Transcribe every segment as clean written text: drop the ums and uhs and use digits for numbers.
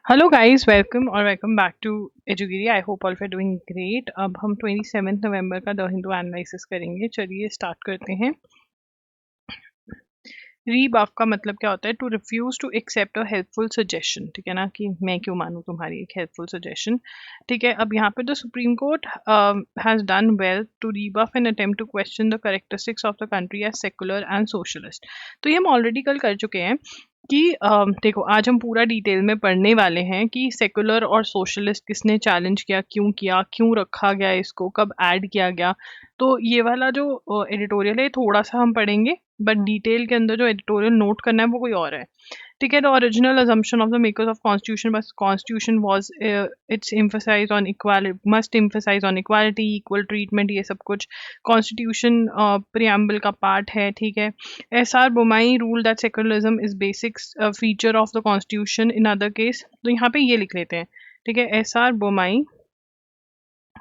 Hello guys, welcome back to एजुगिरी। I hope all are doing great. अब हम 27 नवंबर का द हिंदू एनालिसिस करेंगे। चलिए स्टार्ट करते हैं। रीबफ का मतलब क्या होता है? To refuse to accept a helpful suggestion. ठीक है ना, कि मैं क्यों मानूं तुम्हारी एक हेल्पफुल सजेशन। ठीक है, अब यहाँ पे the Supreme Court has done well to rebuff an attempt to question the characteristics of the country as secular and socialist. तो ये हम ऑलरेडी कल कर चुके हैं कि देखो, आज हम पूरा डिटेल में पढ़ने वाले हैं कि सेकुलर और सोशलिस्ट किसने चैलेंज किया, क्यों रखा गया, इसको कब ऐड किया गया। तो ये वाला जो एडिटोरियल है थोड़ा सा हम पढ़ेंगे, बट डिटेल के अंदर जो एडिटोरियल नोट करना है वो कोई और है। ठीक है, the original assumption of the makers of constitution बस constitution was its emphasise on equality, must emphasise on equality, equal treatment, ये सब कुछ कॉन्स्टिट्यूशन प्रियम्बल का पार्ट है। ठीक है, S R Bommai rule that secularism is basic feature of the constitution in other case. तो यहाँ पे ये लिख लेते हैं। ठीक है, एस आर बोमाई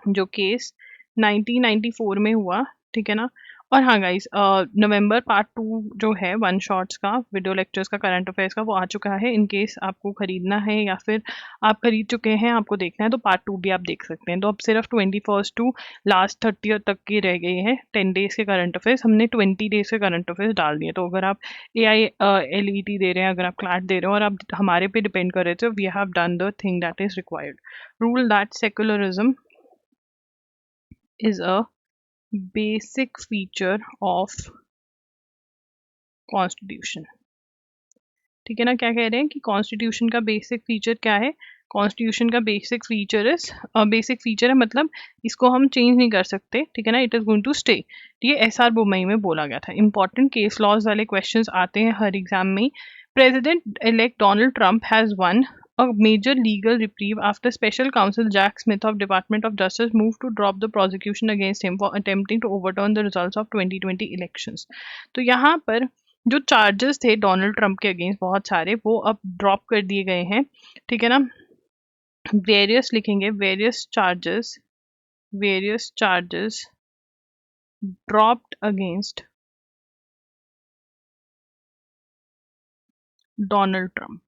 जो केस 1994 में हुआ। ठीक है ना। और हाँ गाइस, नवंबर पार्ट 2 जो है वन शॉट्स का, वीडियो लेक्चर्स का, करंट अफेयर्स का, वो आ चुका है। इन केस आपको खरीदना है या फिर आप खरीद चुके हैं, आपको देखना है, तो पार्ट 2 भी आप देख सकते हैं। तो अब सिर्फ 21st टू लास्ट 30 तक के रह गए हैं 10 डेज के करंट अफेयर्स। हमने 20 डेज के करंट अफेयर्स डाल दिए। तो अगर आप AILET दे रहे हैं, अगर आप क्लैट दे रहे हो और आप हमारे पे डिपेंड कर रहे थे, we have done the thing that is required. Rule that secularism is a basic feature of constitution। ठीक है ना, क्या कह रहे हैं कि कॉन्स्टिट्यूशन का बेसिक फीचर क्या है? कॉन्स्टिट्यूशन का basic feature is, basic feature है मतलब इसको हम चेंज नहीं कर सकते। ठीक है ना, it is going to stay. ये SR बोमई में बोला गया था। इंपॉर्टेंट केस लॉज वाले क्वेश्चंस आते हैं हर एग्जाम में। President elect Donald Trump has won a major legal reprieve after special counsel Jack Smith of Department of Justice moved to drop the prosecution against him for attempting to overturn the results of 2020 elections। तो यहाँ पर जो charges थे Donald Trump के against बहुत सारे, वो अब ड्रॉप कर दिए गए हैं। ठीक है ना, वेरियस लिखेंगे, various charges dropped against Donald Trump.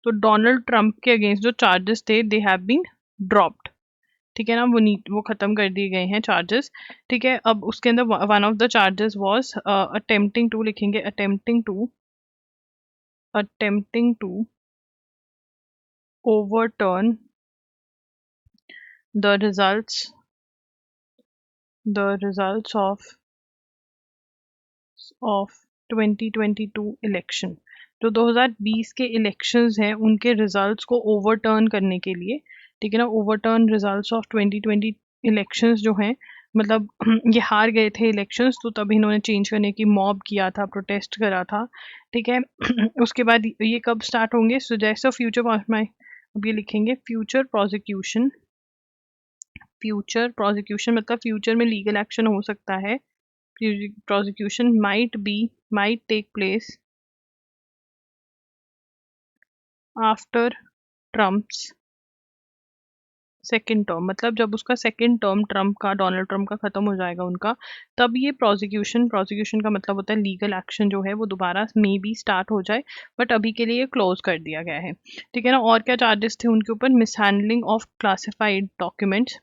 तो डोनाल्ड ट्रंप के अगेंस्ट जो चार्जेस थे दे हैव बीन ड्रॉप्ड। ठीक है ना, वो खत्म कर दिए गए हैं चार्जेस। ठीक है, अब उसके अंदर one of the charges was attempting to, लिखेंगे attempting to overturn the results of 2022 election. जो 2020 के इलेक्शंस हैं उनके रिजल्ट्स को ओवरटर्न करने के लिए। ठीक है ना, ओवरटर्न रिजल्ट्स ऑफ 2020 इलेक्शंस जो हैं, मतलब ये हार गए थे इलेक्शंस, तो तब इन्होंने चेंज करने की मॉब किया था, प्रोटेस्ट करा था। ठीक है, उसके बाद ये कब स्टार्ट होंगे? सुजेस्ट ऑफ फ्यूचर माई, अब ये लिखेंगे फ्यूचर प्रोसिक्यूशन मतलब फ्यूचर में लीगल एक्शन हो सकता है। prosecution might take place after Trump's second term, मतलब जब उसका सेकेंड टर्म ट्रम्प का, डोनाल्ड ट्रम्प का खत्म हो जाएगा उनका, तब ये प्रोसिक्यूशन का मतलब होता है लीगल एक्शन जो है वो दोबारा मे बी स्टार्ट हो जाए, बट अभी के लिए ये क्लोज कर दिया गया है। ठीक है ना, और क्या चार्जेस थे उनके ऊपर? मिसहैंडलिंग ऑफ क्लासिफाइड डॉक्यूमेंट्स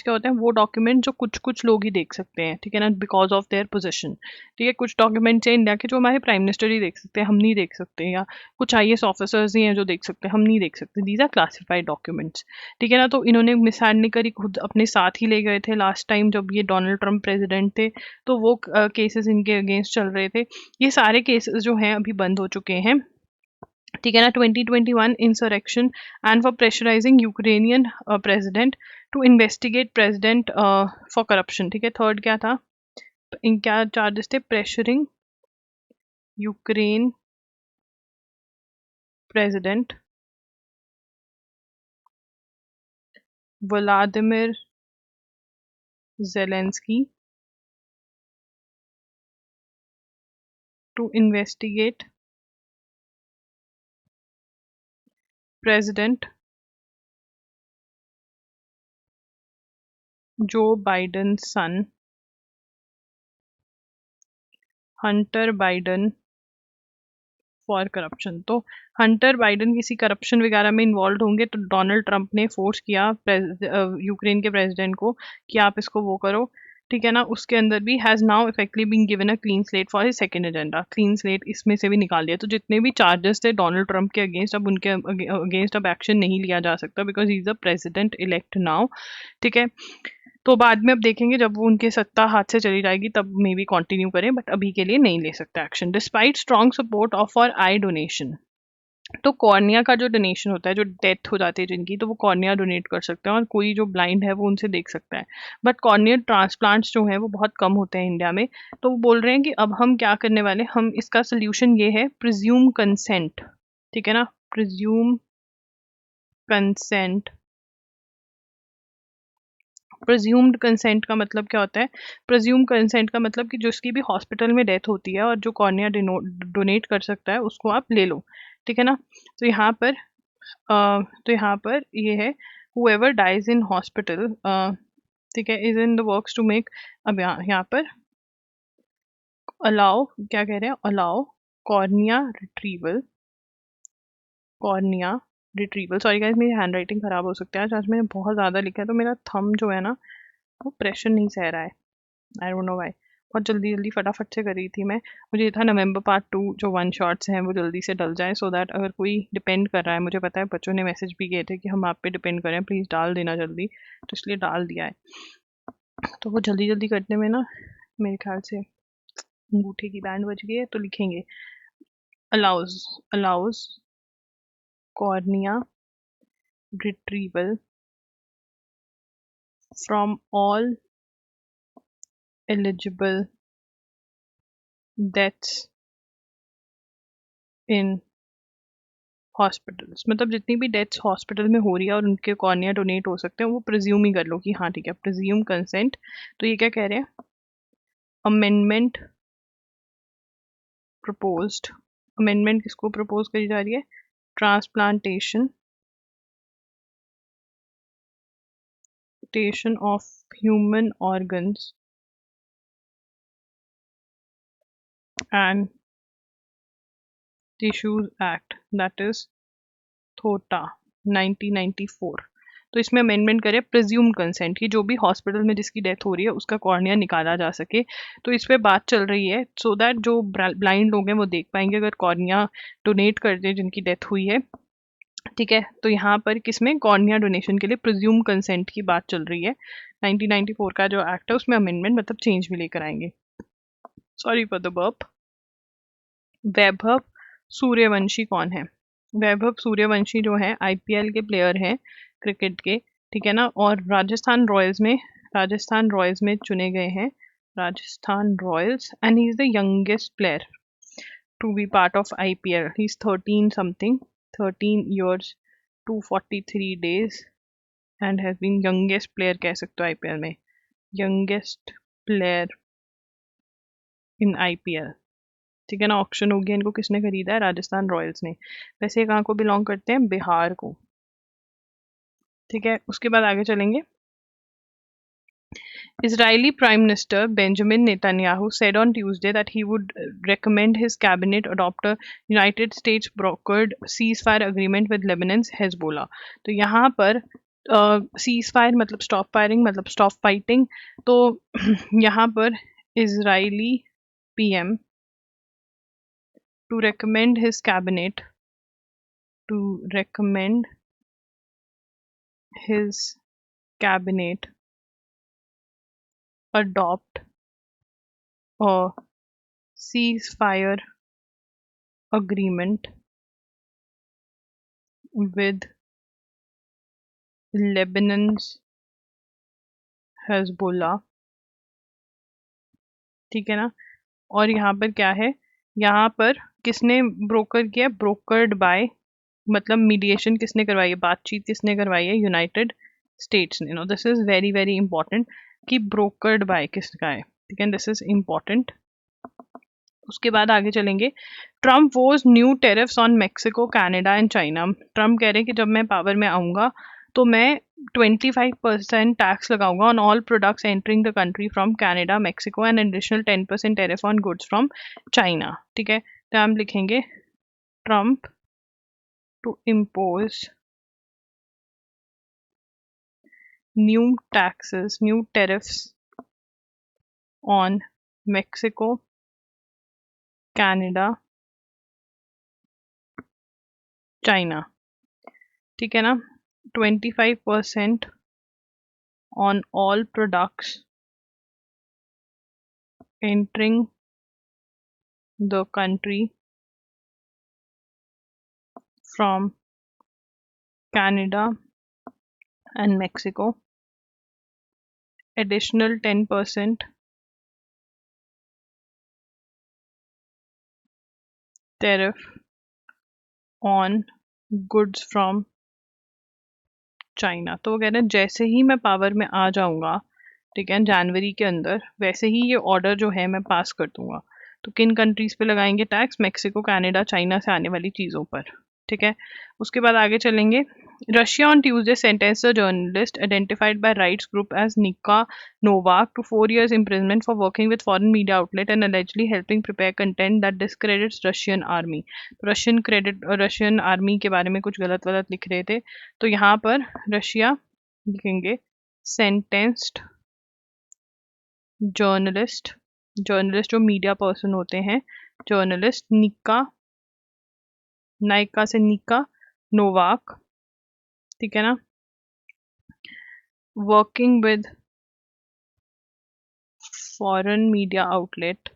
क्या होते हैं? वो डॉक्यूमेंट जो कुछ कुछ लोग ही देख सकते हैं। ठीक है ना, बिकॉज ऑफ देयर पोजीशन। ठीक है, कुछ डॉक्यूमेंट्स हैं इंडिया के जो हमारे प्राइम मिनिस्टर ही देख सकते हैं, हम नहीं देख सकते, या कुछ IAS ऑफिसर्स ही हैं जो देख सकते हैं, हम नहीं देख सकते। These are classified documents. ठीक है ना, तो इन्होंने मिसहैंड नहीं करी, खुद अपने साथ ही ले गए थे लास्ट टाइम जब ये डोनाल्ड ट्रंप प्रेसिडेंट थे, तो वो केसेस इनके अगेंस्ट चल रहे थे। ये सारे केसेस जो हैं अभी बंद हो चुके हैं। ठीक है ना, 2021 insurrection and for pressurising Ukrainian president to investigate president for corruption. ठीक है, थर्ड क्या था? इन क्या चार्जेस थे? Pressuring Ukraine president Vladimir Zelensky to investigate president Joe Biden son Hunter Biden for corruption. तो हंटर बाइडन किसी करप्शन वगैरह में इन्वॉल्व होंगे तो डोनाल्ड ट्रंप ने फोर्स किया यूक्रेन के प्रेसिडेंट को कि आप इसको वो करो, ठीक है ना। उसके अंदर भी has now effectively been given a clean slate for his second agenda, clean slate इसमें से भी निकाल दिया। तो जितने भी चार्जेस थे डोनाल्ड ट्रंप के अगेंस्ट, अब उनके अगेंस्ट अब एक्शन नहीं लिया जा सकता because he is a president elect now, ठीक है। तो बाद में अब देखेंगे जब वो उनके सत्ता हाथ से चली जाएगी तब मे बी कंटिन्यू करें, बट अभी के लिए नहीं ले सकता action. Despite strong support of for I donation, तो कॉर्निया का जो डोनेशन होता है, जो डेथ हो जाती है जिनकी, तो वो कॉर्निया डोनेट कर सकते हैं और कोई जो ब्लाइंड है वो उनसे देख सकता है। बट कॉर्निया ट्रांसप्लांट्स जो हैं वो बहुत कम होते हैं इंडिया में। तो वो बोल रहे हैं कि अब हम क्या करने वाले, हम इसका सोल्यूशन ये है प्रिज्यूम कंसेंट, ठीक है ना। प्रिज्यूम कंसेंट, प्रिज्यूम्ड कंसेंट का मतलब क्या होता है? प्रिज्यूम कंसेंट का मतलब कि जिसकी भी हॉस्पिटल में डेथ होती है और जो कॉर्निया डोनेट कर सकता है उसको आप ले लो, ठीक है ना। तो यहाँ पर ये है whoever dies in hospital, ठीक है, is in the works to make, अब यहाँ पर allow, क्या कह रहे हैं, allow cornea retrieval, cornea retrieval. Sorry guys, मेरी हैंड राइटिंग खराब हो सकती है, आज मैंने बहुत ज़्यादा लिखा है तो मेरा थंब जो है ना वो प्रेशर नहीं सह रहा है, आई डोंट नो व्हाई। बहुत जल्दी जल्दी फटाफट से कर रही थी मैं, मुझे ये था नवंबर पार्ट 2 जो 1 शॉट्स हैं वो जल्दी से डल जाए, सो दैट अगर कोई डिपेंड कर रहा है, मुझे पता है बच्चों ने मैसेज भी किए थे कि हम आप पे डिपेंड करें, प्लीज़ डाल देना जल्दी, तो इसलिए डाल दिया है। तो वो जल्दी जल्दी करने में ना मेरे ख्याल से अंगूठे की बैंड बज गई है, तो लिखेंगे allows cornea retrieval from all eligible deaths in hospitals, मतलब जितनी भी डेथ्स हॉस्पिटल में हो रही है और उनके कॉर्निया डोनेट हो सकते हैं वो प्रिज्यूम ही कर लो कि हाँ ठीक है, प्रिज्यूम कंसेंट। तो ये क्या कह रहे हैं, अमेंडमेंट प्रपोज्ड, अमेंडमेंट किसको प्रपोज करी जा रही है, transplantation of human organs and tissues act, that is थोटा 1994। तो इसमें अमेंडमेंट करें प्रिज्यूम कंसेंट की, जो भी हॉस्पिटल में जिसकी डेथ हो रही है उसका कॉर्निया निकाला जा सके। तो इस पे बात चल रही है सो दैट जो ब्लाइंड लोग हैं वो देख पाएंगे अगर कॉर्निया डोनेट कर दे जिनकी डेथ हुई है, ठीक है। तो यहाँ पर किसमें कॉर्निया डोनेशन के लिए प्रिज्यूम कंसेंट की बात चल रही है। 1994 का जो एक्ट है उसमें अमेंडमेंट मतलब चेंज भी लेकर आएंगे। Sorry for the burp. Vaibhav Suryavanshi कौन है? वैभव सूर्यवंशी जो है आईपीएल के प्लेयर हैं क्रिकेट के, ठीक है ना, और राजस्थान रॉयल्स में चुने गए हैं, Rajasthan Royals, and he is the youngest player to be part of IPL. He is 13 years 243 days and has been youngest player, कह सकते हो आईपीएल में, यंगेस्ट प्लेयर इन आईपीएल, ठीक है ना। ऑक्शन हो गया, इनको किसने खरीदा है, राजस्थान रॉयल्स ने। वैसे कहाँ को बिलोंग करते हैं, बिहार को, ठीक है। उसके बाद आगे चलेंगे। Israeli Prime Minister Benjamin Netanyahu said on Tuesday that he would recommend his cabinet adopt a United States brokered ceasefire agreement with Lebanon's Hezbollah। तो यहाँ पर सीज फायर मतलब स्टॉप फायरिंग मतलब स्टॉप फाइटिंग। तो यहाँ पर Israeli PM to recommend his cabinet adopt a ceasefire agreement with Lebanon's Hezbollah, ठीक है ना। और यहाँ पर क्या है, यहाँ पर किसने ब्रोकर किया, ब्रोकर्ड बाय मतलब मीडिएशन किसने करवाई है, बातचीत किसने करवाई है, यूनाइटेड स्टेट्स ने। No this is very very important कि ब्रोकर्ड बाय किसका है, ठीक है, दिस इज इंपॉर्टेंट। उसके बाद आगे चलेंगे। Trump vows new tariffs on Mexico, Canada and China. Trump कह रहे हैं कि जब मैं पावर में आऊँगा तो मैं 25% टैक्स लगाऊंगा on all products entering the country from Canada, Mexico and additional 10% tariff on goods from China. ठीक है, तो हम लिखेंगे Trump to impose new taxes, new tariffs on Mexico, Canada, China। ठीक है ना, 25% on all products entering the country from Canada and Mexico, additional 10% tariff on goods from China. तो वो कह रहे हैं जैसे ही मैं पावर में आ जाऊंगा, ठीक है, जनवरी के अंदर, वैसे ही ये ऑर्डर जो है मैं पास कर दूंगा। तो किन कंट्रीज पे लगाएंगे टैक्स? मैक्सिको, कनाडा, चाइना से आने वाली चीज़ों पर। ठीक है, उसके बाद आगे चलेंगे। Russia on Tuesday sentenced a journalist identified by rights group as Nika Novak to 4 years imprisonment for working with foreign media outlet and allegedly helping prepare content that discredits Russian army। तो Russian army के बारे में कुछ गलत वलत लिख रहे थे, तो यहाँ पर रशिया लिखेंगे sentenced जर्नलिस्ट, जर्नलिस्ट जो मीडिया पर्सन होते हैं, जर्नलिस्ट नायका से निका नोवाक, ठीक है ना, working with foreign media outlet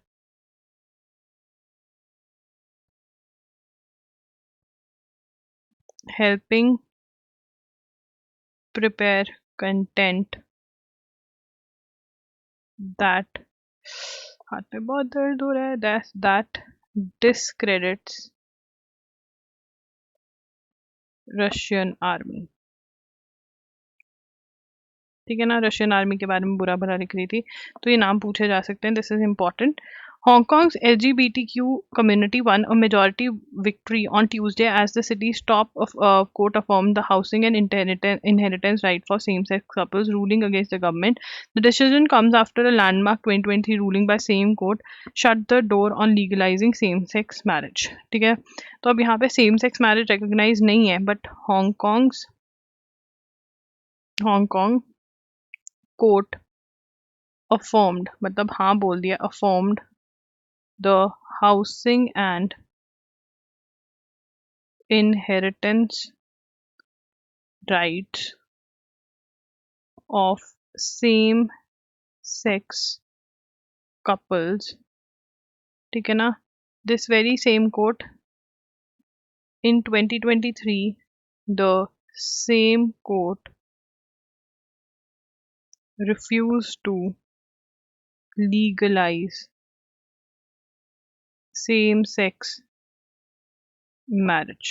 helping prepare content that, हाथ पे बहुत दर्द हो रहा है, दैट डिस्क्रेडिट्स रशियन आर्मी। ठीक है ना, रशियन आर्मी के बारे में बुरा भला लिख रही थी, तो ये नाम पूछे जा सकते हैं, this is important. Hong Kong's LGBTQ community won a majority victory on Tuesday as the city's top of court affirmed the housing and inheritance right for same-sex couples, ruling against the government. The decision comes after a landmark 2023 ruling by same court shut the door on legalizing same-sex marriage। ठीक है, तो अब यहाँ पे same-sex marriage recognize नहीं है, but Hong Kong court affirmed, मतलब हाँ बोल दिया, affirmed the housing and inheritance rights of same sex couples। ठीक है ना, this very same court in 2023, the same court refused to legalize same sex marriage.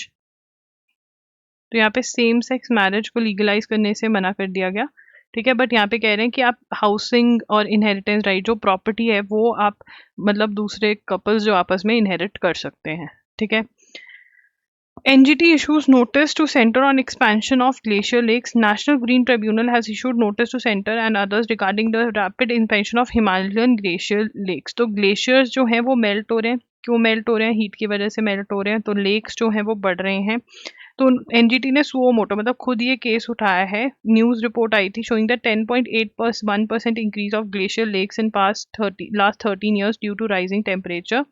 तो यहाँ पे सेम सेक्स मैरिज को लीगलाइज करने से मना कर दिया गया। ठीक है, बट यहाँ पे कह रहे हैं कि आप हाउसिंग और इनहेरिटेंस राइट, जो प्रॉपर्टी है वो आप मतलब दूसरे कपल्स जो आपस में इनहेरिट कर सकते हैं। ठीक है, NGT issues notice to center on expansion of glacier lakes. National Green Tribunal has issued notice to center and others regarding the rapid expansion of Himalayan glacier lakes। तो ग्लेशियर्स जो हैं वो मेल्ट हो रहे हैं, क्यों मेल्ट हो रहे हैं? हीट की वजह से मेल्ट हो रहे हैं, तो लेक्स जो हैं वो बढ़ रहे हैं। तो एनजीटी ने सुओ मोटो मतलब खुद ये केस उठाया है। न्यूज रिपोर्ट आई थी showing that 10.81% increase of glacier lakes in last 13 years due to rising temperature।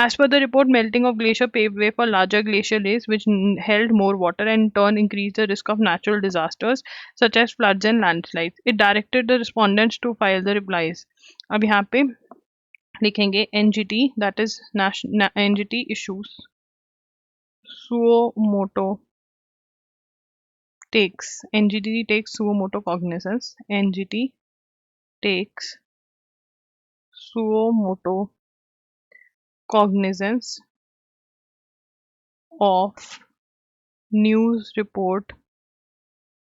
As per the report, melting of glacier paved way for larger glacier lakes which held more water and in turn increased the risk of natural disasters such as floods and landslides। It directed the respondents to file the replies। अब यहाँ पे लिखेंगे NGT, that is NGT issues suo moto takes, NGT takes suo moto cognizance, NGT takes suo moto cognizance of news report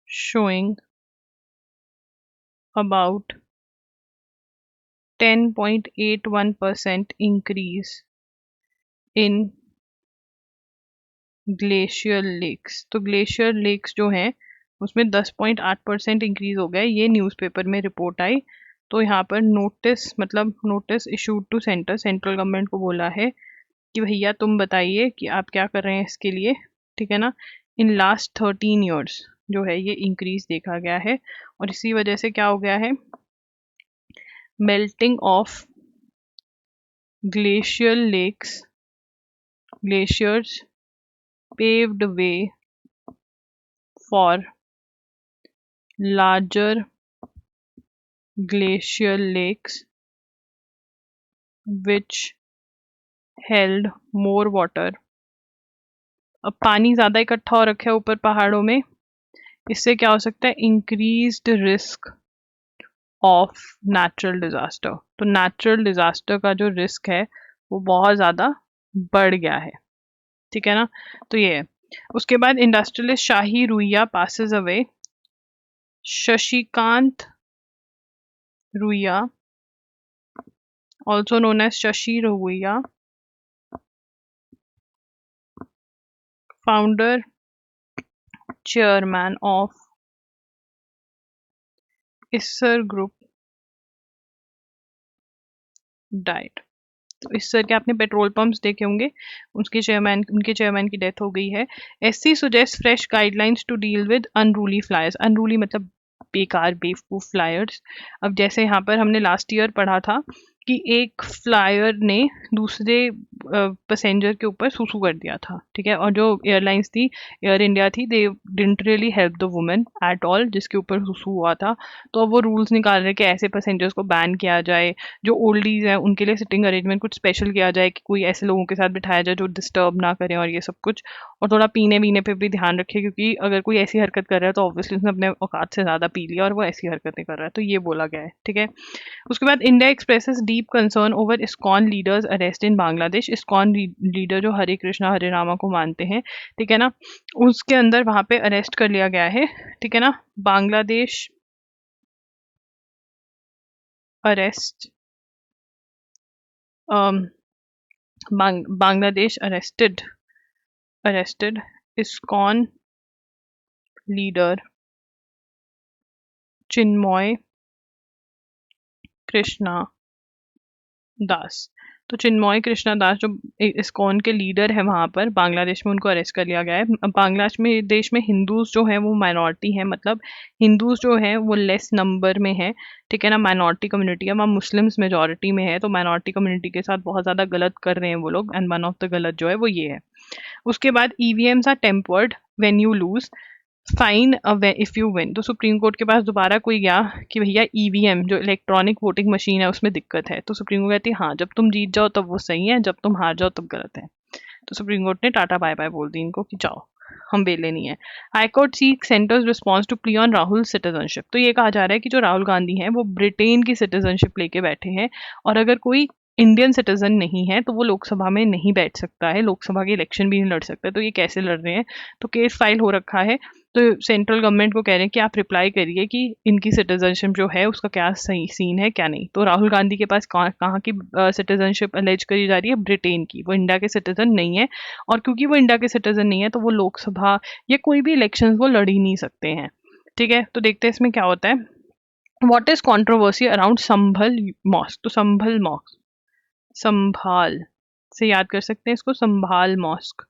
showing about 10.81% increase in glacier lakes. तो glacier lakes जो हैं उसमें 10.8% increase हो गया, ये न्यूज़पेपर में report आई। तो यहाँ पर नोटिस, मतलब notice issued to centre, central government को बोला है कि भैया तुम बताइए कि आप क्या कर रहे हैं इसके लिए, ठीक है ना। इन लास्ट 13 ईयर्स जो है ये इंक्रीज देखा गया है, और इसी वजह से क्या हो गया है, melting of glacial lakes, glaciers paved way for larger glacial lakes which held more water। अब पानी ज़्यादा इकट्ठा हो रखा है ऊपर पहाड़ों में, इससे क्या हो सकता है, increased risk of natural disaster. तो नेचुरल डिजास्टर का जो रिस्क है वो बहुत ज़्यादा बढ़ गया है, ठीक है ना। तो ये है। उसके बाद industrialist Shashi Ruia passes away. Shashikant Ruia, also known as Shashi Ruiya, founder, chairman of Isser Group, died। तो इस्सर के आपने पेट्रोल पंप्स देखे होंगे, उनके चेयरमैन की डेथ हो गई है। SC suggest fresh guidelines to deal with unruly flyers. Unruly मतलब बेकार बेवकूफ फ्लायर्स। अब जैसे यहाँ पर हमने लास्ट ईयर पढ़ा था कि एक फ्लायर ने दूसरे पैसेंजर के ऊपर सूसू कर दिया था, ठीक है। और जो एयरलाइंस थी, एयर इंडिया थी, they didn't really help the women at all जिसके ऊपर सूसू हुआ था। तो अब वो रूल्स निकाल रहे कि ऐसे पैसेंजर्स को बैन किया जाए, जो ओल्डीज हैं उनके लिए सिटिंग अरेंजमेंट कुछ स्पेशल किया जाए, कि कोई ऐसे लोगों के साथ बिठाया जाए जो डिस्टर्ब ना करें और ये सब कुछ। और थोड़ा पीने वीने पे भी ध्यान रखे, क्योंकि अगर कोई ऐसी हरकत कर रहा है तो ऑब्वियसली उसने अपने औकात से ज़्यादा पी लिया और वो ऐसी हरकतें कर रहा है, तो ये बोला गया है, ठीक है। उसके बाद India expresses deep concern over ISKCON leaders arrest in Bangladesh. ISKCON leader जो हरे कृष्णा हरे रामा को मानते हैं, ठीक है ना, उसके अंदर वहां पे अरेस्ट कर लिया गया है, ठीक है ना। Bangladesh arrest, Bangladesh arrested ISKCON leader Chinmoy Krishna Das. तो चिन्मय कृष्णा दास जो इस्कॉन के लीडर है वहाँ पर बांग्लादेश में, उनको अरेस्ट कर लिया गया है। बांग्लादेश में, देश में हिंदूज जो हैं वो माइनॉरिटी है, मतलब हिंदूज जो हैं वो लेस नंबर में है, ठीक है ना। माइनॉरिटी कम्युनिटी है, वहाँ मुस्लिम्स मेजॉरिटी में है, तो माइनॉरिटी कम्युनिटी के साथ बहुत ज़्यादा गलत कर रहे हैं वो लोग, एंड वन ऑफ द गलत जो है वो ये है। उसके बाद EVMs are tampered when you lose, fine if you win. तो सुप्रीम कोर्ट के पास दोबारा कोई गया कि भैया ईवीएम जो इलेक्ट्रॉनिक वोटिंग मशीन है उसमें दिक्कत है, तो सुप्रीम कोर्ट कहती है हाँ, जब तुम जीत जाओ तब वो सही है, जब तुम हार जाओ तब गलत है। तो सुप्रीम कोर्ट ने टाटा बाय बाय बोल दी इनको कि जाओ, हम बेले नहीं है। High court seek centre's response to plea on Rahul citizenship. तो ये कहा जा रहा है कि जो राहुल गांधी हैं वो ब्रिटेन की सिटीजनशिप लेके बैठे हैं, और अगर कोई इंडियन सिटीजन नहीं है तो वो लोकसभा में नहीं बैठ सकता है, लोकसभा के इलेक्शन भी नहीं लड़ सकता। तो ये कैसे लड़ रहे हैं, तो केस फाइल हो रखा है। तो सेंट्रल गवर्नमेंट को कह रहे हैं कि आप रिप्लाई करिए कि इनकी सिटीजनशिप जो है उसका क्या सही सीन है क्या नहीं। तो राहुल गांधी के पास कहाँ की सिटीजनशिप अलेज करी जा रही है, ब्रिटेन की। वो इंडिया के सिटीजन नहीं है, और क्योंकि वो इंडिया के सिटीजन नहीं है तो वो लोकसभा या कोई भी इलेक्शन वो लड़ ही नहीं सकते हैं, ठीक है। तो देखते हैं इसमें क्या होता है। What is controversy around Sambhal mosque. तो संभल मॉस्क, संभाल से याद कर सकते हैं इसको, संभाल मॉस्क।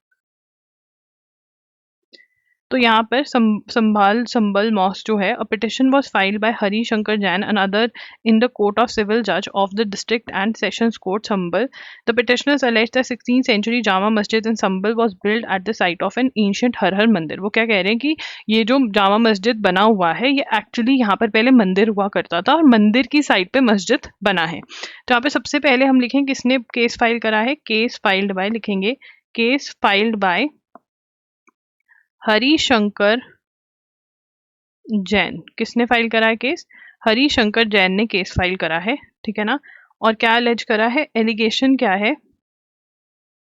तो यहाँ पर संबल मॉस्क जो है, a petition was filed by Hari Shankar Jain and other in the court of civil जज of the district and sessions court Sambhal. The petitioners alleged that 16th century Jama Masjid in Sambal was built at the site of an ancient हर हर मंदिर। वो क्या कह रहे हैं कि ये जो जामा मस्जिद बना हुआ है ये एक्चुअली यहाँ पर पहले मंदिर हुआ करता था, और मंदिर की साइड पे मस्जिद बना है। तो यहाँ पे सबसे पहले हम लिखें किसने केस फाइल करा है, केस फाइल्ड बाय लिखेंगे, case filed bye Harishankar Jain. किसने फाइल करा है केस, हरिशंकर जैन ने केस फाइल करा है, ठीक है ना। और क्या एलिज करा है, एलिगेशन क्या है,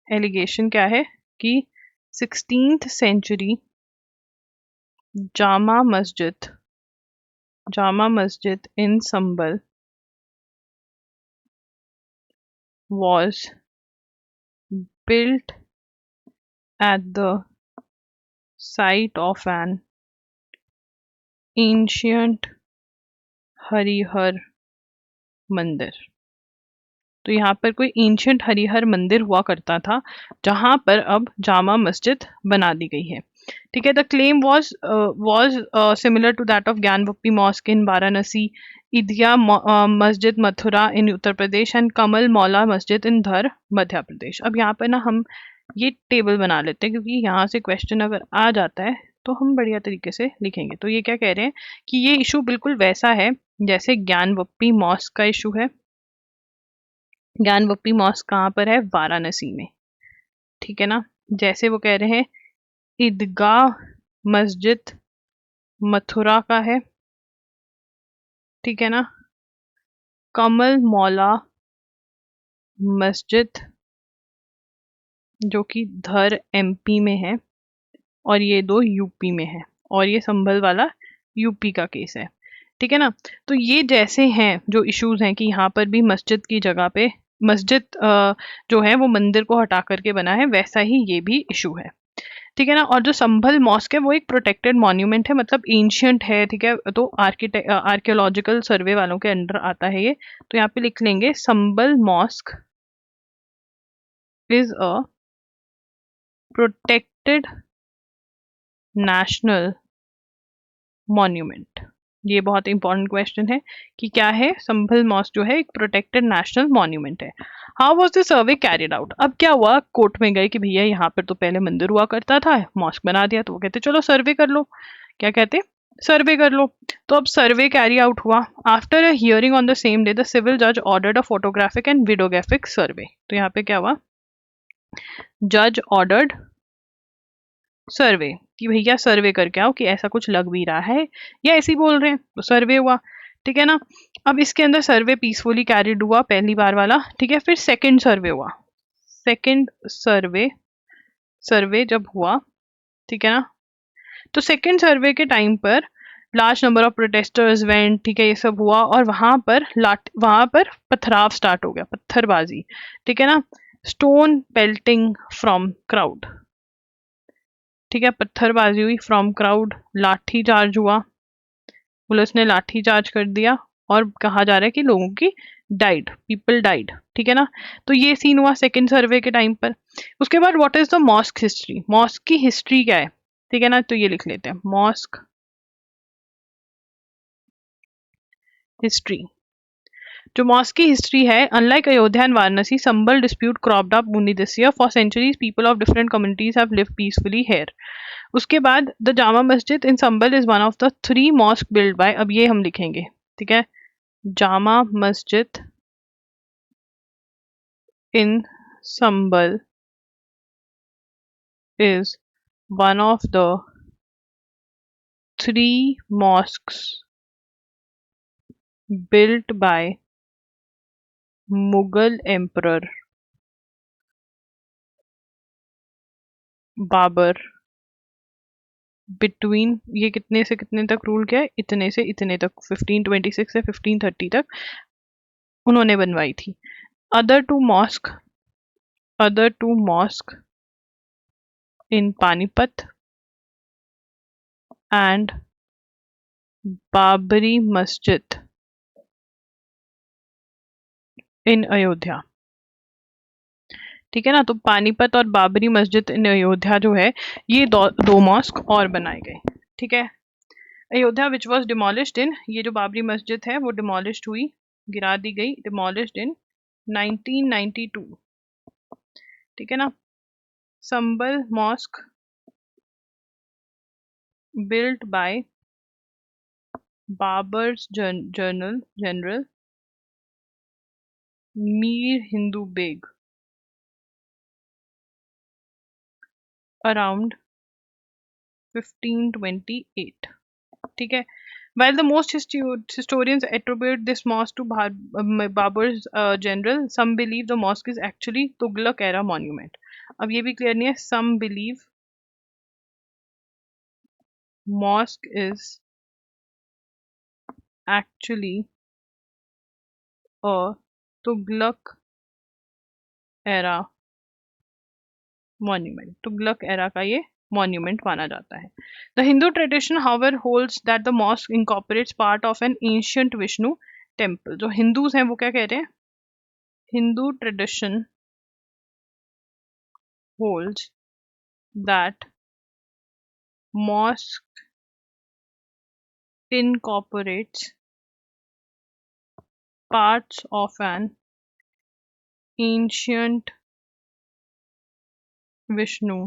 एलिगेशन क्या है कि 16th century Jama Masjid in Sambal was built at the site of an ancient Harihar मंदिर। तो यहाँ पर कोई एंशियंट हरिहर मंदिर हुआ करता था जहां पर अब जामा मस्जिद बना दी गई है। ठीक है, the claim was similar to that of Gyanvapi mosque in Varanasi, Idgah Masjid Mathura in Uttar Pradesh and कमल मौला मस्जिद इन धर मध्य प्रदेश। अब यहाँ पर ना हम ये टेबल बना लेते हैं क्योंकि यहाँ से क्वेश्चन अगर आ जाता है तो हम बढ़िया तरीके से लिखेंगे। तो ये क्या कह रहे हैं कि ये इशू बिल्कुल वैसा है जैसे ज्ञानवप्पी मॉस्क का इशू है। ज्ञानवप्पी मॉस्क कहाँ पर है? वाराणसी में। ठीक है ना, जैसे वो कह रहे हैं ईदगाह मस्जिद मथुरा का है। ठीक है ना, कमल मौला मस्जिद जो कि धर एमपी में है और ये दो यूपी में है, और ये संभल वाला यूपी का केस है। ठीक है ना, तो ये जैसे हैं जो इश्यूज हैं कि यहाँ पर भी मस्जिद की जगह पे मस्जिद जो है वो मंदिर को हटा करके बना है, वैसा ही ये भी इशू है। ठीक है ना, और जो संभल मॉस्क है वो एक प्रोटेक्टेड मॉन्यूमेंट है, मतलब एंशियंट है। ठीक है, तो आर्कियोलॉजिकल सर्वे वालों के अंडर आता है ये। तो यहाँ पे लिख लेंगे Sambhal mosque is a protected national monument. ये बहुत इंपॉर्टेंट क्वेश्चन है कि क्या है? संभल मॉस्क जो है एक प्रोटेक्टेड नेशनल मॉन्यूमेंट है। How was the survey carried out? अब क्या हुआ, कोर्ट में गए कि भैया यहाँ पर तो पहले मंदिर हुआ करता था, मॉस्क बना दिया, तो वो कहते चलो सर्वे कर लो। क्या कहते? सर्वे कर लो। तो अब सर्वे कैरी आउट हुआ। After a hearing on the same day the civil जज ordered a photographic and videographic survey. तो यहाँ पे क्या हुआ? जज ऑर्डर्ड सर्वे कि भैया सर्वे करके आओ कि ऐसा कुछ लग भी रहा है या ऐसे ही बोल रहे हैं। तो सर्वे हुआ। ठीक है ना, अब इसके अंदर सर्वे पीसफुली कैरिड हुआ, पहली बार वाला। ठीक है, फिर सेकंड सर्वे हुआ। सेकंड सर्वे जब हुआ, ठीक है ना, तो सेकंड सर्वे के टाइम पर large number of protesters went. ठीक है, ये सब हुआ और वहां पर पथराव स्टार्ट हो गया, पत्थरबाजी। ठीक है ना, स्टोन पेल्टिंग फ्रॉम क्राउड। ठीक है, पत्थरबाजी हुई फ्रॉम क्राउड, लाठी चार्ज हुआ, पुलिस ने लाठी चार्ज कर दिया और कहा जा रहा है कि लोगों की पीपल डाइड। ठीक है ना, तो ये सीन हुआ सेकंड सर्वे के टाइम पर। उसके बाद what is the mosque history? Mosque की हिस्ट्री क्या है? ठीक है ना, तो ये लिख लेते हैं मॉस्क हिस्ट्री। जो मॉस्क की हिस्ट्री है, unlike Ayodhya and Varanasi, Sambhal dispute cropped up only this year. For centuries people of different communities have lived peacefully here. उसके बाद the Jama Masjid in Sambhal is one of the 3 mosque build by, अब ये हम लिखेंगे। ठीक है, Jama Masjid in Sambhal is one of the 3 mosques built by Mughal Emperor Babur between, ये कितने से कितने तक रूल किया है? इतने से इतने तक, 1526 से 1530 तक उन्होंने बनवाई थी। Other two mosque in Panipat and Babri Masjid in Ayodhya. ठीक है ना, तो पानीपत और बाबरी मस्जिद इन अयोध्या जो है, ये दो मॉस्क और बनाए गए। ठीक है, अयोध्या विच वॉज डिमोलिश्ड इन, ये जो बाबरी मस्जिद है वो डिमोलिश्ड हुई, गिरा दी गई, डिमोलिश्ड इन 1992। ठीक है ना, Sambhal mosque built by Babur's general Mir Hindu Beg around 1528। ठीक है, while the most historians attribute this mosque to Babur's general, some believe the mosque is actually Tughlaq era monument. अब ये भी क्लियर नहीं है, some believe mosque is actually a Tughlaq era monument. Tughlaq era का ये monument माना जाता है. The Hindu tradition however holds that the mosque incorporates part of an ancient Vishnu temple. जो हिंदूज हैं वो क्या कह रहे हैं? Hindu tradition holds that mosque incorporates parts of an ancient Vishnu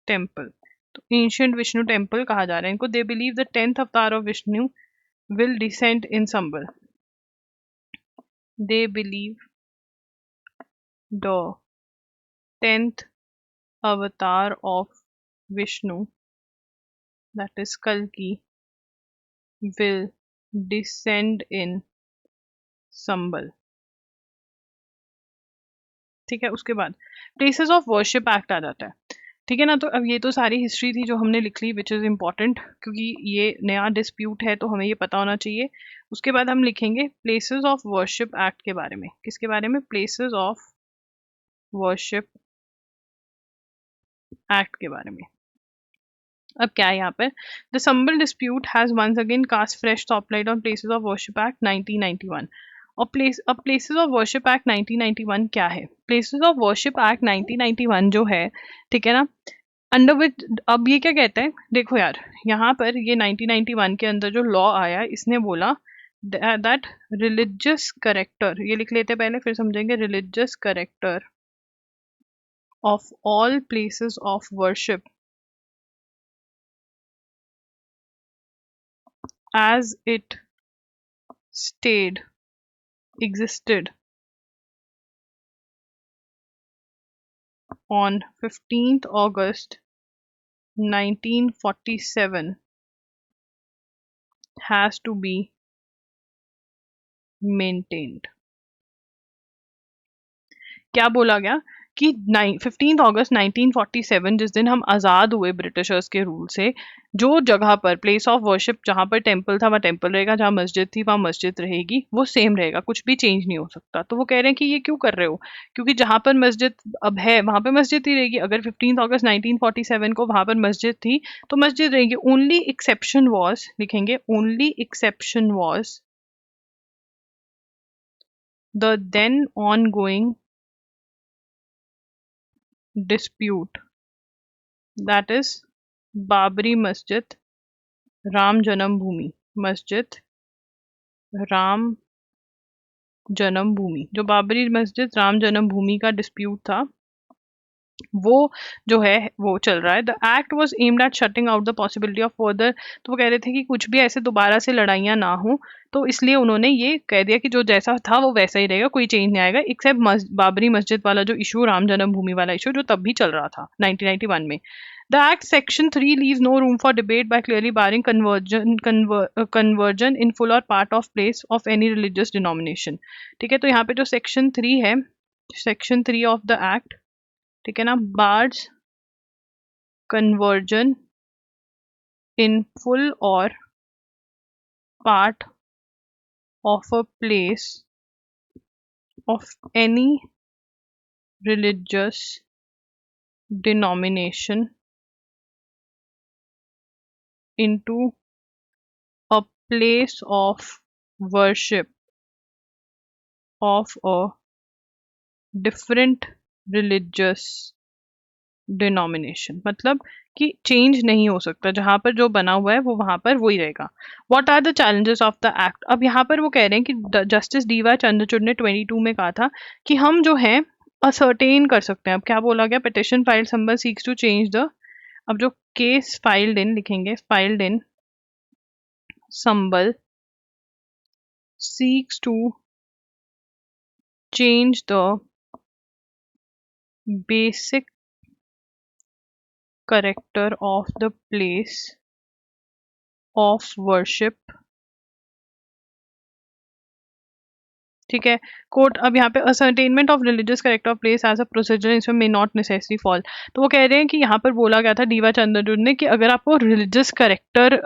temple. तो एंशियंट विष्णु टेम्पल कहा जा रहा है इनको. दे बिलीव द 10th अवतार of Vishnu will descend in Sambal. They believe the 10th avatar of Vishnu, that is Kalki, will descend in Sambal. ठीक है. उसके बाद प्लेसेस ऑफ वर्शिप एक्ट आ जाता है. ठीक है ना. तो अब ये तो सारी हिस्ट्री थी जो हमने लिख ली, विच इज़ इम्पॉर्टेंट क्योंकि ये नया डिस्प्यूट है तो हमें ये पता होना चाहिए. उसके बाद हम लिखेंगे प्लेसेस ऑफ वर्शिप एक्ट के बारे में. किसके बारे में? प्लेसेस ऑफ वर्शिप एक्ट के बारे में. अब क्या है यहाँ पर? The Sambhal dispute has once again cast fresh spotlight on places of worship act 1991. और प्लेसेस ऑफ वर्शिप एक्ट 1991 क्या है? प्लेसेस ऑफ वर्शिप एक्ट 1991 जो है, ठीक है ना, अंडर विच अब ये क्या कहता है? देखो यार, यहाँ पर ये 1991 के अंदर जो लॉ आया, इसने बोला दैट रिलीजियस करेक्टर, ये लिख लेते पहले फिर समझेंगे. Religious character of all places of worship as it existed on 15th August 1947 has to be maintained. क्या बोला गया कि 15 अगस्त 1947 जिस दिन हम आज़ाद हुए ब्रिटिशर्स के रूल से, जो जगह पर प्लेस ऑफ वर्शिप, जहाँ पर टेम्पल था वहाँ टेम्पल रहेगा, जहाँ मस्जिद थी वहाँ मस्जिद रहेगी, वो सेम रहेगा, कुछ भी चेंज नहीं हो सकता. तो वो कह रहे हैं कि ये क्यों कर रहे हो? क्योंकि जहाँ पर मस्जिद अब है वहाँ पर मस्जिद ही रहेगी. अगर 15 अगस्त 1947 को वहाँ पर मस्जिद थी तो मस्जिद रहेगी. ओनली एक्सेप्शन वॉज, लिखेंगे only exception was the then ongoing dispute, that is Babri Masjid, Ram Janmabhoomi Masjid, Ram जन्मभूमि. जो बाबरी मस्जिद राम जन्मभूमि का डिस्प्यूट था वो जो है वो चल रहा है. The act was aimed at shutting out the possibility of further. तो वो कह रहे थे कि कुछ भी ऐसे दोबारा से लड़ाइयाँ ना हो, तो इसलिए उन्होंने ये कह दिया कि जो जैसा था वो वैसा ही रहेगा, कोई चेंज नहीं आएगा, एक्सेप्ट बाबरी मस्जिद वाला जो इशू, राम जन्मभूमि वाला इशू जो तब भी चल रहा था 1991 में. The Act Section 3 leaves no room for debate by clearly barring conversion in full or part of place of any religious denomination. ठीक है. तो यहाँ पे जो सेक्शन 3 है, सेक्शन 3 ऑफ द एक्ट, ठीक है ना, बार्स कन्वर्जन इन फुल और part of a place of any religious denomination into a place of worship of a different religious denomination. मतलब कि चेंज नहीं हो सकता, जहां पर जो बना हुआ है वो वहां पर वही रहेगा. What are the challenges of the act? अब यहाँ पर वो कह रहे हैं कि जस्टिस डीवाई चंद्रचूड़ ने 22 में कहा था कि हम जो है असर्टेन कर सकते हैं. अब क्या बोला गया? Petition file Sambhal seeks to change the, अब जो केस फाइल्ड इन लिखेंगे, filed in Sambhal seeks to change the basic character of the place of worship, ठीक है। कोट अब यहाँ पे ascertainment of religious character of place as a procedure इसमें may not necessary fall. तो वो कह रहे हैं कि यहाँ पर बोला गया था डीवा चंद्रचूड़ ने कि अगर आपको रिलीजियस करेक्टर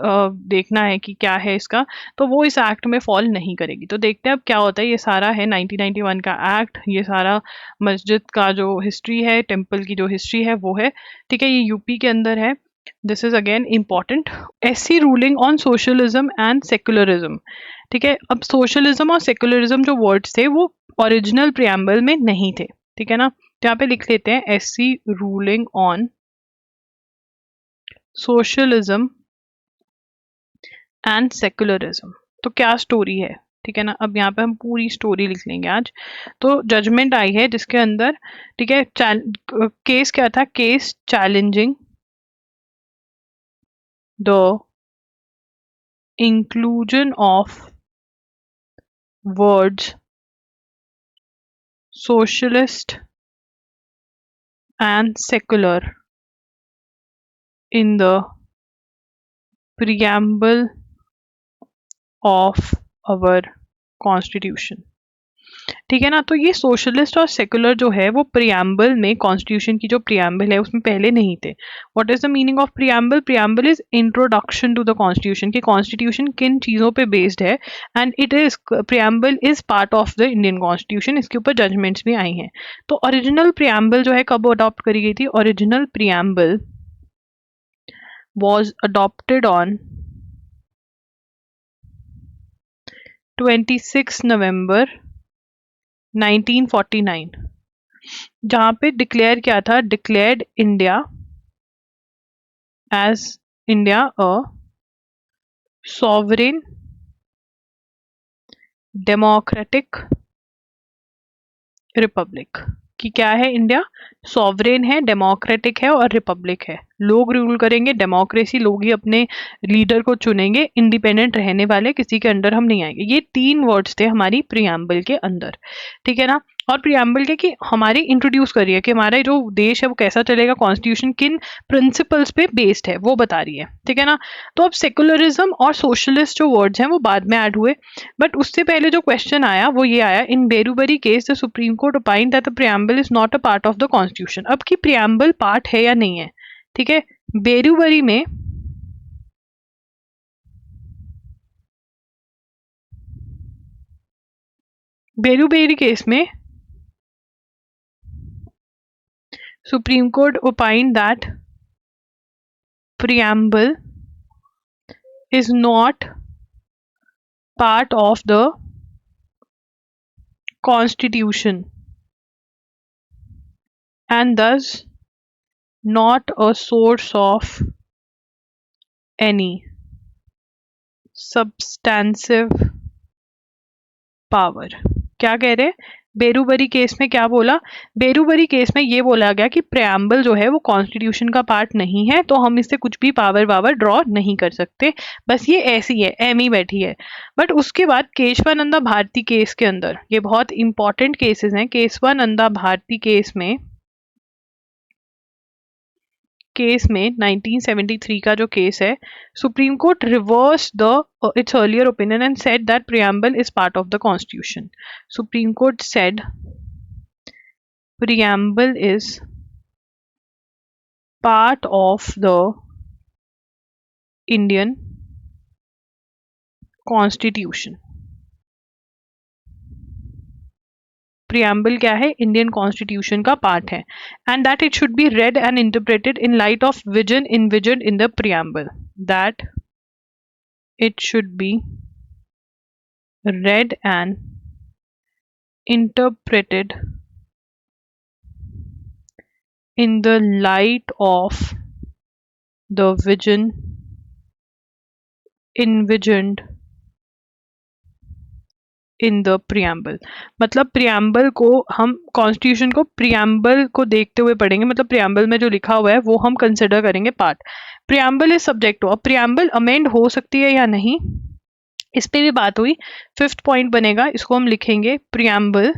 देखना है कि क्या है इसका, तो वो इस एक्ट में फॉल नहीं करेगी। तो देखते हैं अब क्या होता है। ये सारा है 1991 का एक्ट, ये सारा मस्जिद का जो हिस्ट्री है, टेम्पल की जो हिस्ट्री है वो है। ठीक है, ये यूपी के अंदर है। This is again important. SC ruling on socialism and secularism. ठीक है, अब सोशलिज्म और सेक्युलरिज्म जो वर्ड्स थे वो ओरिजिनल प्रियम्बल में नहीं थे। ठीक है ना, तो यहाँ पे लिख लेते हैं SC ruling on socialism and secularism. तो क्या स्टोरी है, ठीक है ना। अब यहाँ पे हम पूरी स्टोरी लिख लेंगे आज। तो जजमेंट आई है जिसके अंदर, ठीक है, केस क्या था, case challenging the inclusion of words socialist and secular in the preamble of our constitution। ठीक है ना, तो ये सोशलिस्ट और सेकुलर जो है वो प्रियम्बल में, कॉन्स्टिट्यूशन की जो प्रियम्बल है उसमें पहले नहीं थे। What is the meaning of preamble? Preamble is introduction to the constitution, कि कॉन्स्टिट्यूशन किन चीज़ों पे बेस्ड है, and it is preamble is part of the Indian constitution. इसके ऊपर जजमेंट्स भी आई हैं। तो ओरिजिनल प्रियम्बल जो है कब अडॉप्ट करी गई थी? Original preamble was adopted on 26 November 1949, जहां पे डिक्लेयर क्या था, declared India as India a sovereign democratic republic. कि क्या है, इंडिया सॉवरेन है, डेमोक्रेटिक है और रिपब्लिक है। लोग रूल करेंगे, डेमोक्रेसी, लोग ही अपने लीडर को चुनेंगे, इंडिपेंडेंट रहने वाले, किसी के अंडर हम नहीं आएंगे। ये 3 वर्ड्स थे हमारी प्रियम्बल के अंदर। ठीक है ना, और प्रियम्बल के कि हमारी इंट्रोड्यूस करी है कि हमारा जो देश है वो कैसा चलेगा, कॉन्स्टिट्यूशन किन प्रिंसिपल्स पे बेस्ड है वो बता रही है। ठीक है ना, तो अब सेकुलरिज्म और सोशलिस्ट जो वर्ड्स हैं वो बाद में ऐड हुए, बट उससे पहले जो क्वेश्चन आया वो ये आया, in Berubari case the Supreme Court opined that the preamble is not a part of the constitution. अब की प्रियम्बल पार्ट है या नहीं है। ठीक है, बेरूबरी में बेरूबेरी केस में supreme Court opined that preamble is not part of the constitution and thus not a source of any substantive power। क्या कह रहे हैं, बेरूबरी केस में क्या बोला, बेरूबरी केस में ये बोला गया कि प्रेम्बल जो है वो कॉन्स्टिट्यूशन का पार्ट नहीं है, तो हम इससे कुछ भी पावर वावर ड्रॉ नहीं कर सकते, बस ये ऐसी है, एम ही बैठी है। बट उसके बाद केशवानंदा भारती केस के अंदर, ये बहुत इंपॉर्टेंट केसेस हैं, केशवानंदा भारती केस में 1973 का जो केस है, supreme court reverse the it's earlier opinion and said that preamble is part of the constitution. Supreme court said preamble is part of the Indian Constitution। preamble क्या है, Indian constitution का part है, and that it should be read and interpreted in light of vision envisioned in the preamble, that it should be read and interpreted in the light of the vision envisioned in the preamble. मतलब preamble को हम, constitution को preamble को देखते हुए पढ़ेंगे, मतलब preamble में जो लिखा हुआ है वो हम कंसिडर करेंगे part. Preamble is subject to, अब प्रियम्बल अमेंड हो सकती है या नहीं, इस पे भी बात हुई। 5th पॉइंट बनेगा, इसको हम लिखेंगे, preamble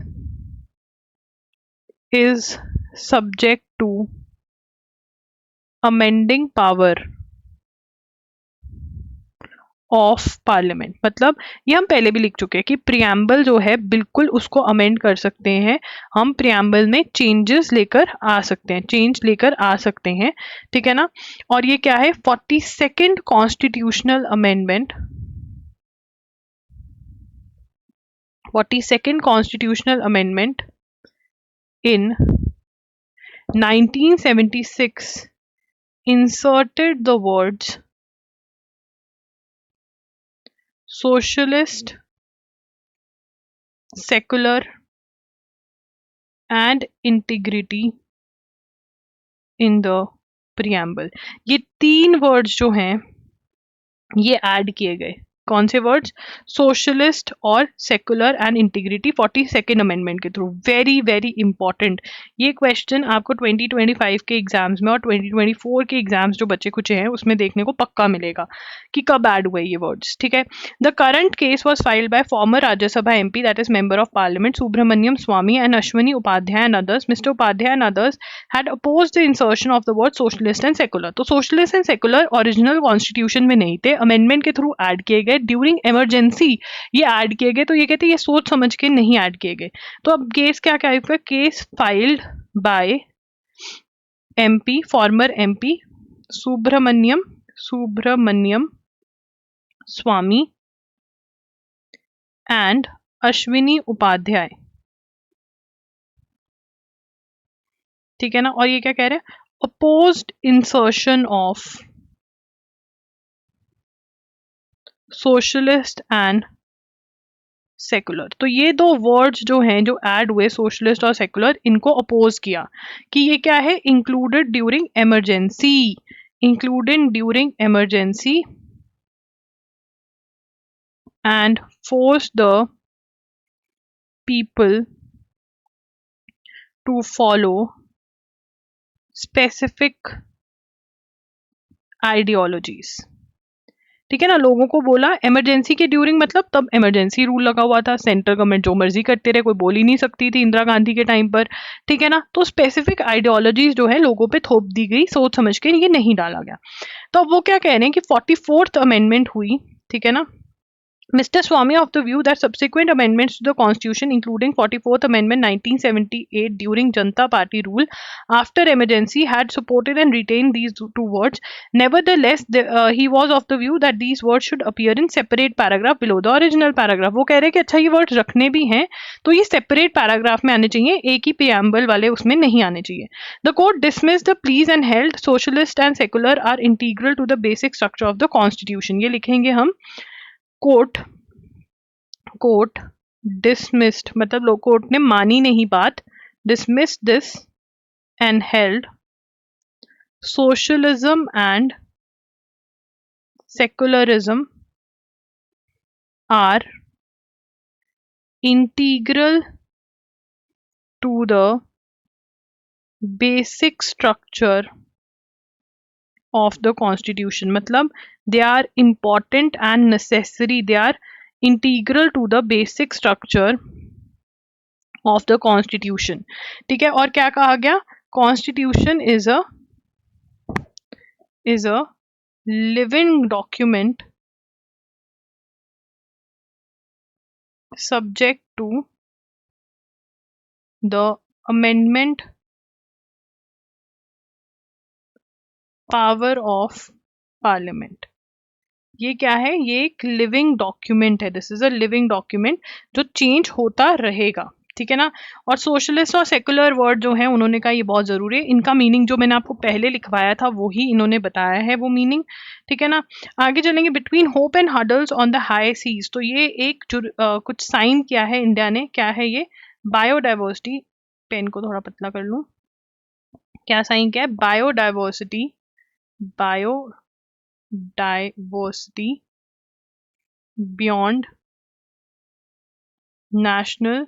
is subject to amending power of parliament, मतलब ये हम पहले भी लिख चुके हैं कि प्रियम्बल जो है बिल्कुल उसको अमेंड कर सकते हैं, हम प्रियम्बल में चेंजेस लेकर आ सकते हैं, चेंज लेकर आ सकते हैं, ठीक है ना। और ये क्या है, 42nd constitutional amendment, 42nd constitutional amendment in 1976 inserted the words socialist, secular and integrity in the preamble। ये तीन वर्ड्स जो हैं ये ऐड किए गए, कौन से वर्ड्स, सोशलिस्ट और secular and integrity 42nd amendment के थ्रू। वेरी वेरी इंपॉर्टेंट, ये क्वेश्चन आपको 2025 के एग्जाम्स में और 2024 के एग्जाम्स जो बच्चे कुछ हैं उसमें देखने को पक्का मिलेगा कि कब ऐड हुए ये वर्ड्स, ठीक है। The current case was filed by former Rajya Sabha MP that is member of parliament Subramanian Swamy and Ashwini Upadhyay and others. Mister Upadhyay and others had opposed the insertion of the word socialist and secular। तो socialist and secular original constitution में नहीं थे, amendment के through add किए गए, during emergency ये add किए गए। तो ये कहते हैं ये सोच समझ के नहीं ऐड किए गए। तो अब केस क्या क्या है, case filed by MP, former MP Subramanian Swamy and Ashwini Upadhyay, ठीक है ना। और ये क्या कह रहे हैं, opposed insertion of socialist and secular. तो ये दो वर्ड्स जो हैं जो ऐड हुए सोशलिस्ट और सेकुलर, इनको अपोज किया कि ये क्या है, included during emergency, included during emergency and force the people to follow specific ideologies, ठीक है ना। लोगों को बोला इमरजेंसी के ड्यूरिंग, मतलब तब इमरजेंसी रूल लगा हुआ था, सेंट्रल गवर्नमेंट जो मर्जी करते रहे, कोई बोल ही नहीं सकती थी इंदिरा गांधी के टाइम पर, ठीक है ना। तो स्पेसिफिक आइडियोलॉजीज जो है लोगों पे थोप दी गई, सोच समझ के ये नहीं डाला गया। तो अब वो क्या कह रहे हैं कि 44th अमेंडमेंट हुई, ठीक है ना। Mr. Swamy of the view that subsequent amendments to the Constitution, including 44th Amendment 1978 during Janata Party rule after emergency, had supported and retained these two words. Nevertheless, he was of the view that these words should appear in separate paragraph below the original paragraph। वो कह रहे हैं कि अच्छा ये word रखने भी हैं तो ये सेपरेट पैराग्राफ में आने चाहिए, एक ही preamble वाले उसमें नहीं आने चाहिए। The court dismissed the pleas and held socialist and secular are integral to the basic structure of the Constitution। ये लिखेंगे हम, कोर्ट डिसमिस्ड, मतलब लो कोर्ट ने मानी नहीं बात, dismissed this and held socialism and secularism are integral to the basic structure of the constitution, मतलब they are important and necessary, they are integral to the basic structure of the constitution, ठीक है। और क्या कहा गया, constitution is a living document subject to the amendment power of parliament। ये क्या है, ये एक लिविंग डॉक्यूमेंट है, this is a living document जो चेंज होता रहेगा, ठीक है ना। और सोशलिस्ट और सेकुलर वर्ड जो है उन्होंने कहा ये बहुत जरूरी है, इनका मीनिंग जो मैंने आपको पहले लिखवाया था वो ही इन्होंने बताया है वो मीनिंग, ठीक है ना। आगे चलेंगे, between hope and hurdles on the high seas. तो ये एक जो कुछ साइन किया है इंडिया ने, क्या है ये, बायोडाइवर्सिटी, पेन को थोड़ा पतला कर लूं, क्या साइन किया है, biodiversity, biodiversity beyond national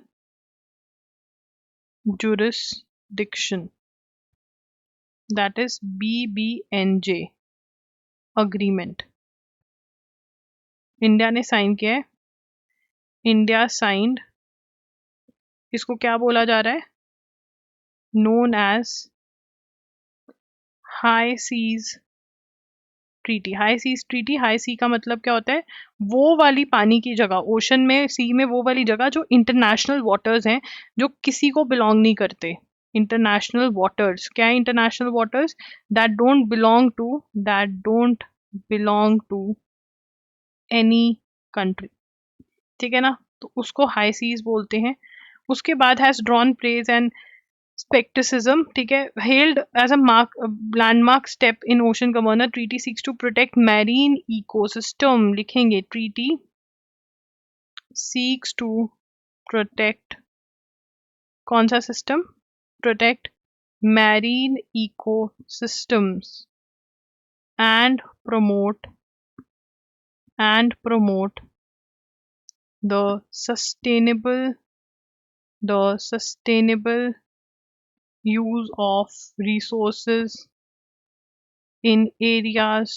jurisdiction, that is BBNJ agreement। India ने साइन किया है, इंडिया साइंड, इसको क्या बोला जा रहा है, known as high seas treaty, high seas treaty. High sea का मतलब क्या होता है, वो वाली पानी की जगह, ओशन में, सी में, वो वाली जगह जो इंटरनेशनल वाटर्स हैं, जो किसी को बिलोंग नहीं करते। इंटरनेशनल वाटर्स क्या है? International waters that don't belong to any country, ठीक है ना, तो उसको हाई सीज बोलते हैं। उसके बाद has drawn praise and skepticism, ठीक है, hailed as a landmark step in ocean governor, treaty seeks to protect marine ecosystem, लिखेंगे treaty seeks to protect, कौन सा system? protect marine ecosystems and promote the sustainable use of resources in areas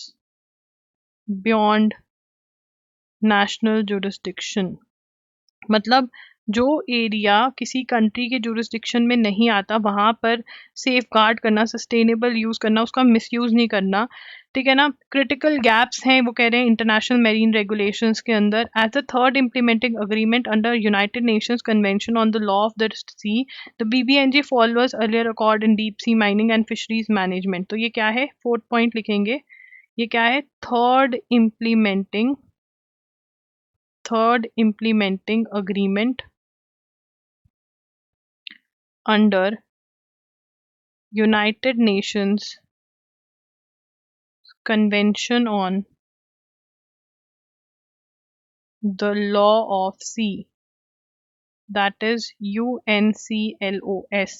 beyond national jurisdiction। मतलब जो area किसी country के jurisdiction में नहीं आता, वहां पर सेफ गार्ड करना, सस्टेनेबल यूज करना, उसका मिसयूज नहीं करना, ठीक है ना। क्रिटिकल गैप्स हैं, वो कह रहे हैं इंटरनेशनल मेरीन रेगुलेशंस के अंदर। As the third implementing agreement under United Nations convention on the law of the sea, the BBNJ followers earlier accord in deep sea mining and fisheries management. तो ये क्या है? फोर्थ पॉइंट लिखेंगे, ये क्या है? Third implementing agreement under United Nations Convention on the Law of Sea, that is UNCLOS।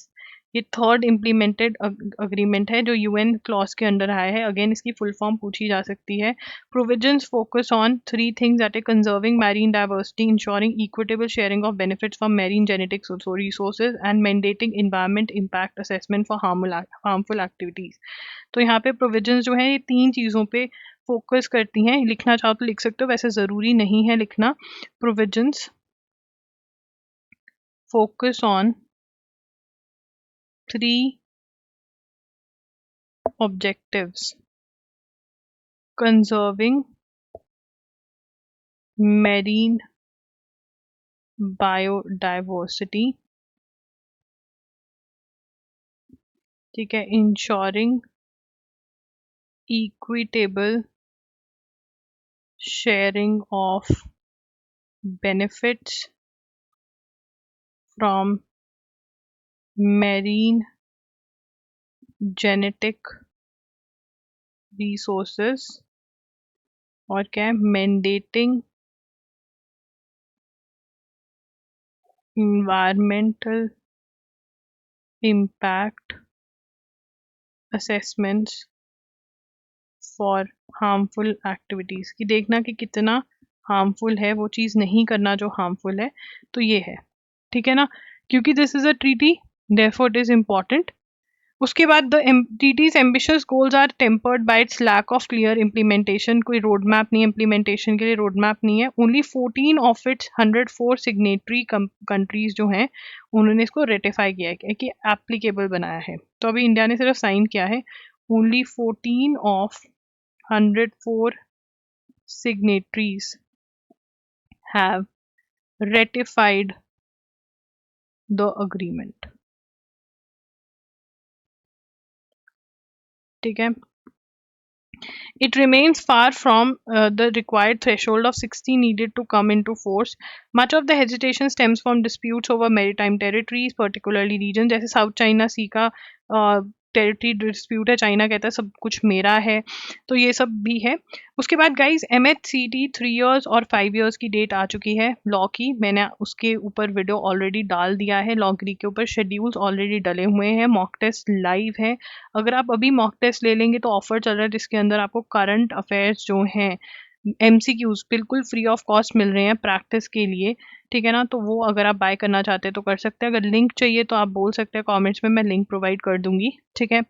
ये third implemented agreement है जो यूएन क्लॉज के अंडर आया है। अगेन इसकी फुल फॉर्म पूछी जा सकती है। Provisions focus on three things, that is conserving marine diversity, ensuring equitable sharing of benefits from marine genetic resources and mandating environment impact assessment for harmful activities. तो यहाँ पे प्रोविजंस जो है ये तीन चीज़ों पे फोकस करती हैं। लिखना चाहो तो लिख सकते हो, वैसे ज़रूरी नहीं है लिखना। Provisions focus on three objectives: conserving marine biodiversity, ठीक है, ensuring equitable sharing of benefits from marine genetic resources, और क्या है? mandating environmental impact assessments for harmful activities, कि देखना कि कितना हार्मफुल है वो चीज़, नहीं करना जो हार्मफुल है। तो ये है, ठीक है ना, क्योंकि this is a treaty therefore it is important. उसके बाद the treaty's ambitious goals are tempered by its lack of clear implementation. कोई रोड मैप नहीं है इम्प्लीमेंटेशन के लिए, रोड मैप नहीं है। Only 14 of its 104 signatory countries जो हैं उन्होंने इसको रेटिफाई किया है कि एप्लीकेबल बनाया है। तो अभी इंडिया ने सिर्फ साइन किया है। Only 14 of 104 signatories have ratified the agreement, ठीक है। It remains far from the required threshold of 60 needed to come into force. Much of the hesitation stems from disputes over maritime territories, particularly regions जैसे south China सी का territory dispute है। China कहता है सब कुछ मेरा है, तो ये सब भी है। उसके बाद गाइज MHCT 3 years और 5 years की डेट आ चुकी है लॉ की। मैंने उसके ऊपर वीडियो ऑलरेडी डाल दिया है, लॉ ग्री के ऊपर शेड्यूल्स ऑलरेडी डले हुए हैं, मॉक टेस्ट लाइव है। अगर आप अभी मॉक टेस्ट ले लेंगे तो ऑफर चल रहा है जिसके अंदर आपको करंट अफेयर्स जो हैं MCQs बिल्कुल फ्री ऑफ कॉस्ट मिल रहे हैं प्रैक्टिस के लिए। ठीक है ना। तो वो अगर आप बाय करना चाहते हैं तो कर सकते हैं, अगर लिंक चाहिए तो आप बोल सकते हैं कमेंट्स में, मैं लिंक प्रोवाइड कर दूंगी। ठीक है।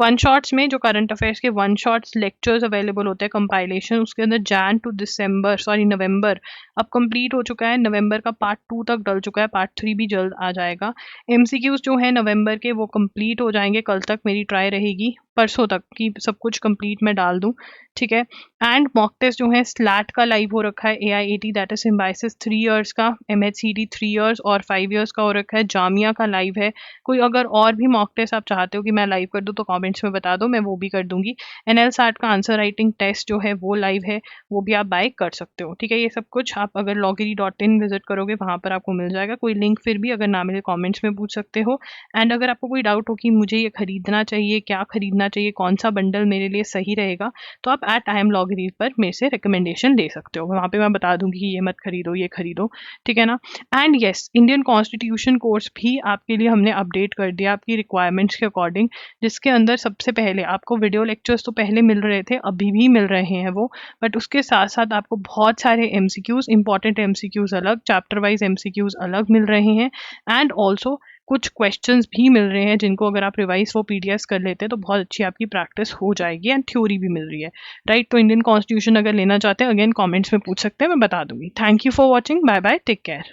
वन शॉट्स में जो करंट अफेयर्स के वन शॉट्स लेक्चर्स अवेलेबल होते हैं कंपाइलेशन, उसके अंदर जैन टू दिसंबर सॉरी नवंबर अब कंप्लीट हो चुका है, नवंबर का पार्ट 2 तक डल चुका है, पार्ट 3 भी जल्द आ जाएगा। एमसीक्यूज जो है नवंबर के वो कंप्लीट हो जाएंगे, कल तक मेरी ट्राई रहेगी, परसों तक की सब कुछ कंप्लीट मैं डाल दूं। ठीक है। एंड मॉक टेस्ट जो है स्लैट का लाइव हो रखा है, AIAT that is Symbiosis 3 years का, MHCD 3 इयर्स और 5 इयर्स का हो रखा है, जामिया का लाइव है। कोई अगर और भी मॉक टेस्ट आप चाहते हो कि मैं लाइव कर दूं तो कमेंट्स में बता दो, मैं वो भी कर दूंगी। NLSAT का आंसर राइटिंग टेस्ट जो है वो लाइव है, वो भी आप बाय कर सकते हो। ठीक है। ये सब कुछ आप अगर loggery.in विजिट करोगे वहां पर आपको मिल जाएगा, कोई लिंक फिर भी अगर ना मिले कमेंट्स में पूछ सकते हो। एंड अगर आपको कोई डाउट हो कि मुझे ये खरीदना चाहिए, क्या खरीदना चाहिए, कौन सा बंडल मेरे लिए सही रहेगा, तो आप @IamLoggery पर मेरे से रिकमेंडेशन ले सकते हो, वहाँ पे मैं बता दूंगी कि ये मत खरीदो ये खरीदो। ठीक है ना। And yes, Indian constitution course भी आपके लिए हमने अपडेट कर दिया आपकी रिक्वायरमेंट्स के अकॉर्डिंग, जिसके अंदर सबसे पहले आपको वीडियो लेक्चर्स तो पहले मिल रहे थे, अभी भी मिल रहे हैं वो, बट उसके साथ साथ आपको बहुत सारे MCQs, इंपॉर्टेंट MCQs अलग, चैप्टर वाइज MCQs अलग मिल रहे हैं। एंड ऑल्सो कुछ क्वेश्चंस भी मिल रहे हैं जिनको अगर आप रिवाइज वो PDFs कर लेते हैं तो बहुत अच्छी आपकी प्रैक्टिस हो जाएगी, एंड थ्योरी भी मिल रही है। राइट। तो इंडियन कॉन्स्टिट्यूशन अगर लेना चाहते हैं अगेन कमेंट्स में पूछ सकते हैं, मैं बता दूंगी। Thank you for watching, bye bye, take care.